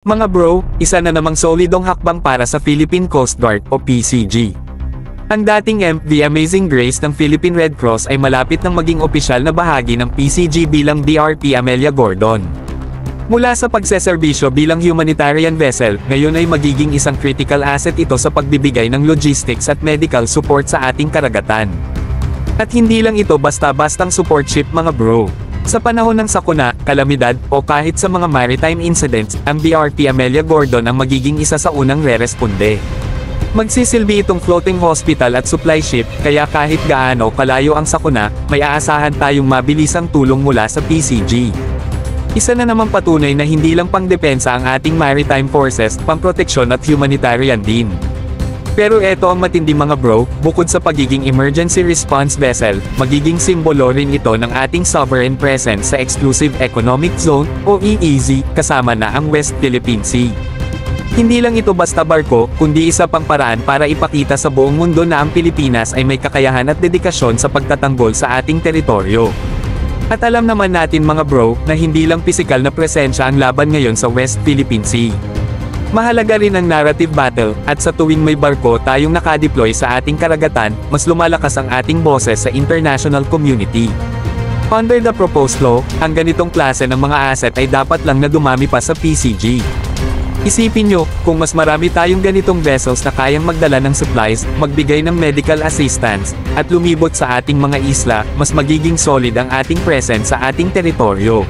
Mga bro, isa na namang solidong hakbang para sa Philippine Coast Guard o PCG. Ang dating MV Amazing Grace ng Philippine Red Cross ay malapit nang maging opisyal na bahagi ng PCG bilang DRP Amelia Gordon. Mula sa pagseserbisyo bilang humanitarian vessel, ngayon ay magiging isang critical asset ito sa pagbibigay ng logistics at medical support sa ating karagatan. At hindi lang ito basta-bastang support ship mga bro. Sa panahon ng sakuna, kalamidad, o kahit sa mga maritime incidents, ang DRP Amelia Gordon ang magiging isa sa unang re-responde. Magsisilbi itong floating hospital at supply ship, kaya kahit gaano kalayo ang sakuna, may aasahan tayong mabilisang tulong mula sa PCG. Isa na namang patunay na hindi lang pangdepensa ang ating maritime forces, pamproteksyon at humanitarian din. Pero eto ang matindi mga bro, bukod sa pagiging emergency response vessel, magiging simbolo rin ito ng ating sovereign presence sa Exclusive Economic Zone, o EEZ, kasama na ang West Philippine Sea. Hindi lang ito basta barko, kundi isa pang paraan para ipakita sa buong mundo na ang Pilipinas ay may kakayahan at dedikasyon sa pagtatanggol sa ating teritoryo. At alam naman natin mga bro, na hindi lang pisikal na presensya ang laban ngayon sa West Philippine Sea. Mahalaga rin ang narrative battle, at sa tuwing may barko tayong nakadeploy sa ating karagatan, mas lumalakas ang ating boses sa international community. Under the proposed law, ang ganitong klase ng mga asset ay dapat lang na dumami pa sa PCG. Isipin nyo, kung mas marami tayong ganitong vessels na kayang magdala ng supplies, magbigay ng medical assistance, at lumibot sa ating mga isla, mas magiging solid ang ating presence sa ating teritoryo.